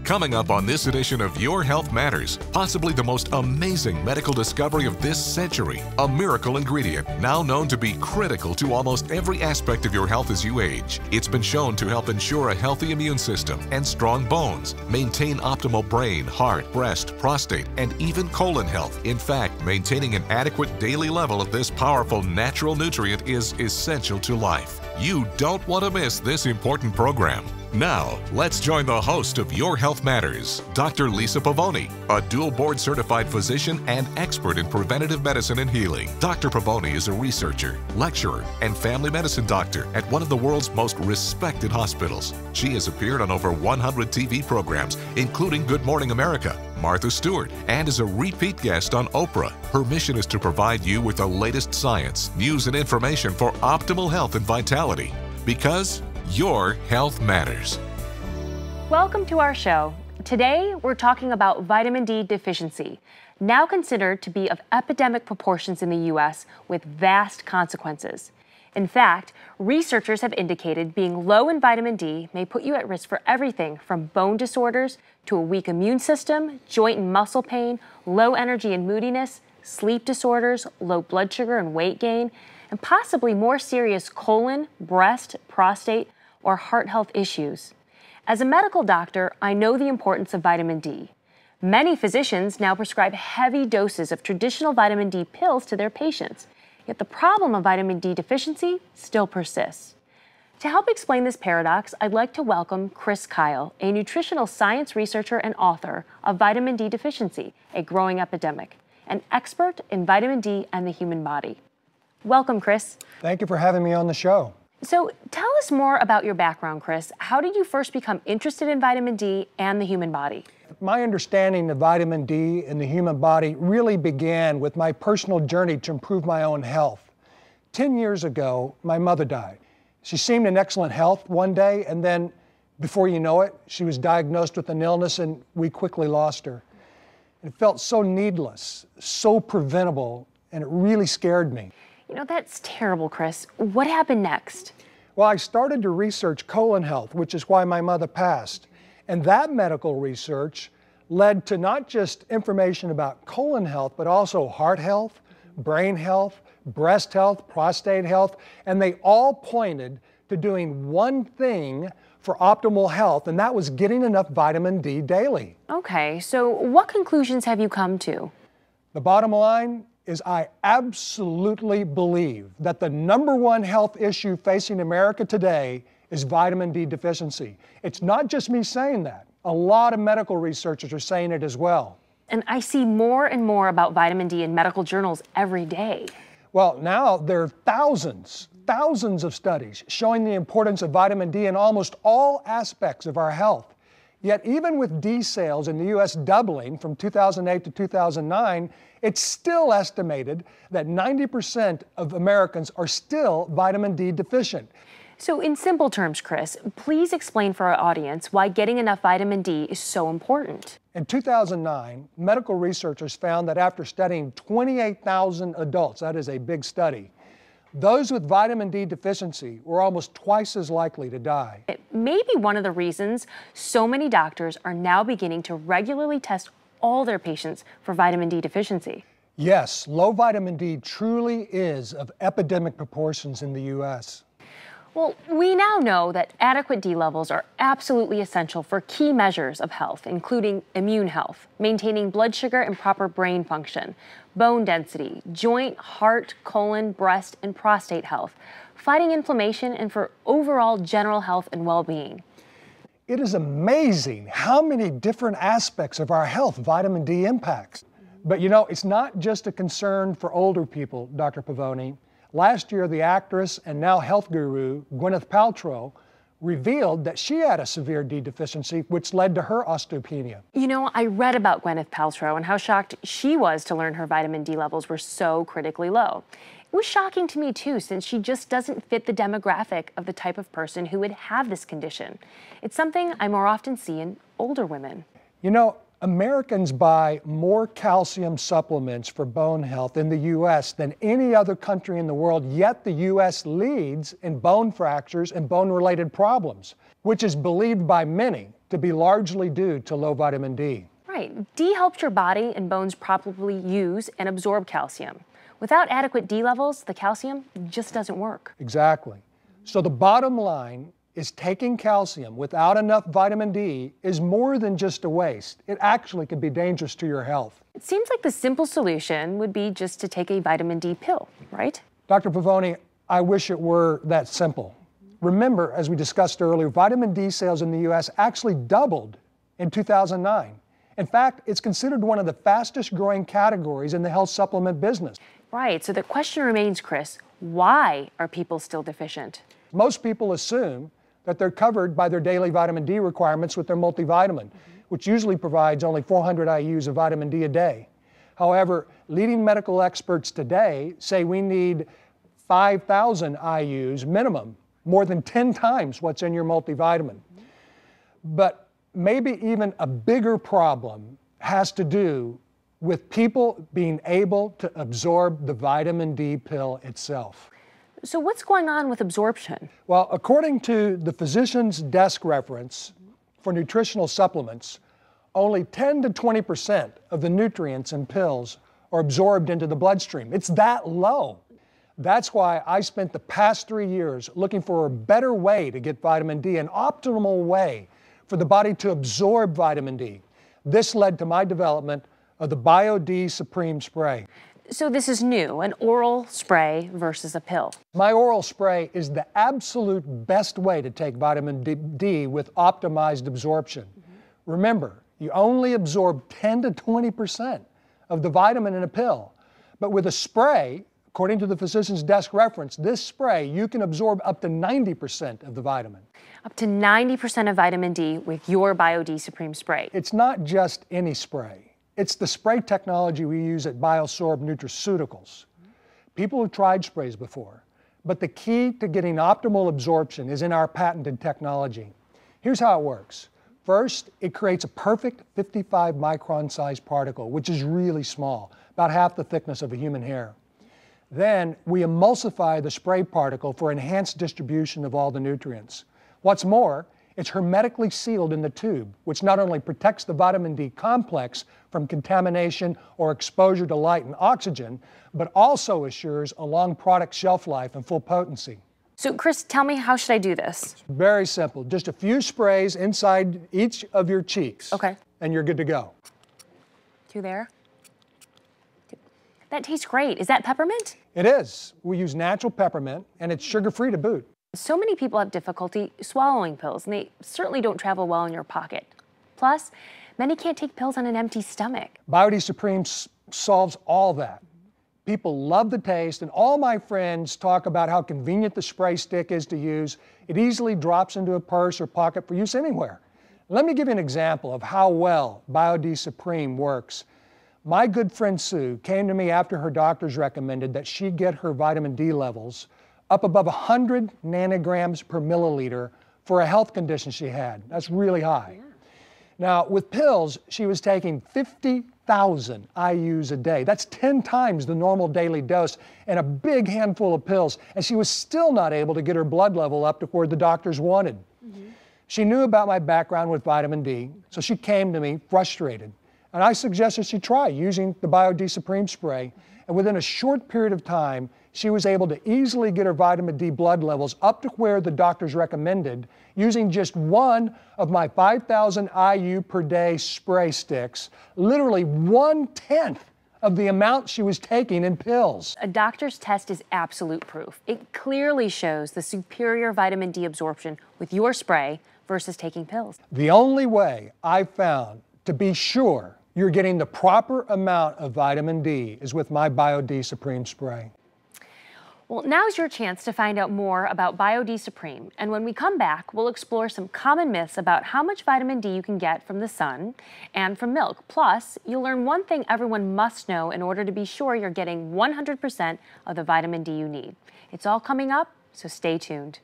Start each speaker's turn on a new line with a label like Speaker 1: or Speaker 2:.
Speaker 1: Coming up on this edition of Your Health Matters, possibly the most amazing medical discovery of this century, a miracle ingredient now known to be critical to almost every aspect of your health as you age. It's been shown to help ensure a healthy immune system and strong bones, maintain optimal brain, heart, breast, prostate, and even colon health. In fact, maintaining an adequate daily level of this powerful natural nutrient is essential to life. You don't want to miss this important program. Now, let's join the host of Your Health Matters, Dr. Lisa Pavoni, a dual board-certified physician and expert in preventative medicine and healing. Dr. Pavoni is a researcher, lecturer, and family medicine doctor at one of the world's most respected hospitals. She has appeared on over 100 TV programs, including Good Morning America, Martha Stewart, and is a repeat guest on Oprah. Her mission is to provide you with the latest science, news, and information for optimal health and vitality. Because your health matters.
Speaker 2: Welcome to our show. Today, we're talking about vitamin D deficiency, now considered to be of epidemic proportions in the U.S. with vast consequences. In fact, researchers have indicated being low in vitamin D may put you at risk for everything from bone disorders to a weak immune system, joint and muscle pain, low energy and moodiness, sleep disorders, low blood sugar and weight gain, and possibly more serious colon, breast, prostate, or heart health issues. As a medical doctor, I know the importance of vitamin D. Many physicians now prescribe heavy doses of traditional vitamin D pills to their patients, yet the problem of vitamin D deficiency still persists. To help explain this paradox, I'd like to welcome Chris Kyle, a nutritional science researcher and author of Vitamin D Deficiency, a Growing Epidemic, an expert in vitamin D and the human body. Welcome, Chris.
Speaker 3: Thank you for having me on the show.
Speaker 2: So tell us more about your background, Chris. How did you first become interested in vitamin D and the human body?
Speaker 3: My understanding of vitamin D and the human body really began with my personal journey to improve my own health. 10 years ago, my mother died. She seemed in excellent health one day, and then before you know it, she was diagnosed with an illness and we quickly lost her. It felt so needless, so preventable, and it really scared me.
Speaker 2: You know, that's terrible, Chris. What happened next?
Speaker 3: Well, I started to research colon health, which is why my mother passed. And that medical research led to not just information about colon health, but also heart health, brain health, breast health, prostate health, and they all pointed to doing one thing for optimal health, and that was getting enough vitamin D daily.
Speaker 2: Okay, so what conclusions have you come to?
Speaker 3: The bottom line is I absolutely believe that the #1 health issue facing America today is vitamin D deficiency. It's not just me saying that. A lot of medical researchers are saying it as well.
Speaker 2: And I see more and more about vitamin D in medical journals every day.
Speaker 3: Well, now there are thousands of studies showing the importance of vitamin D in almost all aspects of our health. Yet even with D sales in the U.S. doubling from 2008 to 2009, it's still estimated that 90% of Americans are still vitamin D deficient.
Speaker 2: So in simple terms, Chris, please explain for our audience why getting enough vitamin D is so important.
Speaker 3: In 2009, medical researchers found that after studying 28,000 adults, that is a big study, those with vitamin D deficiency were almost twice as likely to die.
Speaker 2: It may be one of the reasons so many doctors are now beginning to regularly test all their patients for vitamin D deficiency.
Speaker 3: Yes, low vitamin D truly is of epidemic proportions in the U.S.
Speaker 2: Well, we now know that adequate D levels are absolutely essential for key measures of health, including immune health, maintaining blood sugar and proper brain function, bone density, joint, heart, colon, breast, and prostate health, fighting inflammation, and for overall general health and well-being.
Speaker 3: It is amazing how many different aspects of our health vitamin D impacts. But you know, it's not just a concern for older people, Dr. Pavoni. Last year, the actress and now health guru, Gwyneth Paltrow, revealed that she had a severe D deficiency, which led to her osteopenia.
Speaker 2: You know, I read about Gwyneth Paltrow and how shocked she was to learn her vitamin D levels were so critically low. It was shocking to me too, since she just doesn't fit the demographic of the type of person who would have this condition. It's something I more often see in older women.
Speaker 3: You know, Americans buy more calcium supplements for bone health in the U.S. than any other country in the world, yet the U.S. leads in bone fractures and bone-related problems, which is believed by many to be largely due to low vitamin D.
Speaker 2: Right. D helps your body and bones properly use and absorb calcium. Without adequate D levels, the calcium just doesn't work.
Speaker 3: Exactly. So the bottom line is taking calcium without enough vitamin D is more than just a waste. It actually can be dangerous to your health.
Speaker 2: It seems like the simple solution would be just to take a vitamin D pill, right?
Speaker 3: Dr. Pavoni, I wish it were that simple. Remember, as we discussed earlier, vitamin D sales in the U.S. actually doubled in 2009. In fact, it's considered one of the fastest growing categories in the health supplement business.
Speaker 2: Right, so the question remains, Chris, why are people still deficient?
Speaker 3: Most people assume that they're covered by their daily vitamin D requirements with their multivitamin, which usually provides only 400 IUs of vitamin D a day. However, leading medical experts today say we need 5,000 IUs minimum, more than 10 times what's in your multivitamin. But maybe even a bigger problem has to do with people being able to absorb the vitamin D pill itself.
Speaker 2: So what's going on with absorption?
Speaker 3: Well, according to the physician's desk reference for nutritional supplements, only 10 to 20% of the nutrients in pills are absorbed into the bloodstream. It's that low. That's why I spent the past 3 years looking for a better way to get vitamin D, an optimal way for the body to absorb vitamin D. This led to my development of the BioD Supreme Spray.
Speaker 2: So this is new, an oral spray versus a pill.
Speaker 3: My oral spray is the absolute best way to take vitamin D with optimized absorption. Remember, you only absorb 10 to 20% of the vitamin in a pill. But with a spray, according to the physician's desk reference, this spray, you can absorb up to 90% of the vitamin.
Speaker 2: Up to 90% of vitamin D with your BioD Supreme Spray.
Speaker 3: It's not just any spray. It's the spray technology we use at Biosorb Nutraceuticals. People have tried sprays before, but the key to getting optimal absorption is in our patented technology. Here's how it works. First, it creates a perfect 55 micron size particle, which is really small, about half the thickness of a human hair. Then we emulsify the spray particle for enhanced distribution of all the nutrients. What's more, it's hermetically sealed in the tube, which not only protects the vitamin D complex from contamination or exposure to light and oxygen, but also assures a long product shelf life and full potency.
Speaker 2: So Chris, tell me, how should I do this?
Speaker 3: Very simple. Just a few sprays inside each of your cheeks.
Speaker 2: Okay.
Speaker 3: And you're good to go.
Speaker 2: 2 there. That tastes great. Is that peppermint?
Speaker 3: It is. We use natural peppermint, and it's sugar-free to boot.
Speaker 2: So many people have difficulty swallowing pills, and they certainly don't travel well in your pocket. Plus, many can't take pills on an empty stomach. BioD Supreme
Speaker 3: solves all that. People love the taste, and all my friends talk about how convenient the spray stick is to use. It easily drops into a purse or pocket for use anywhere. Let me give you an example of how well BioD Supreme works. My good friend Sue came to me after her doctors recommended that she get her vitamin D levels up above 100 nanograms per milliliter for a health condition she had. That's really high. Now, with pills, she was taking 50,000 IUs a day. That's 10 times the normal daily dose and a big handful of pills, and she was still not able to get her blood level up to where the doctors wanted. She knew about my background with vitamin D, so she came to me frustrated. And I suggested she try using the BioD Supreme Spray, and within a short period of time, she was able to easily get her vitamin D blood levels up to where the doctors recommended using just one of my 5,000 IU per day spray sticks, literally 1/10 of the amount she was taking in pills.
Speaker 2: A doctor's test is absolute proof. It clearly shows the superior vitamin D absorption with your spray versus taking pills.
Speaker 3: The only way I've found to be sure you're getting the proper amount of vitamin D is with my BioD Supreme Spray.
Speaker 2: Well, now's your chance to find out more about BioD Supreme. And when we come back, we'll explore some common myths about how much vitamin D you can get from the sun and from milk. Plus, you'll learn one thing everyone must know in order to be sure you're getting 100% of the vitamin D you need. It's all coming up, so stay tuned.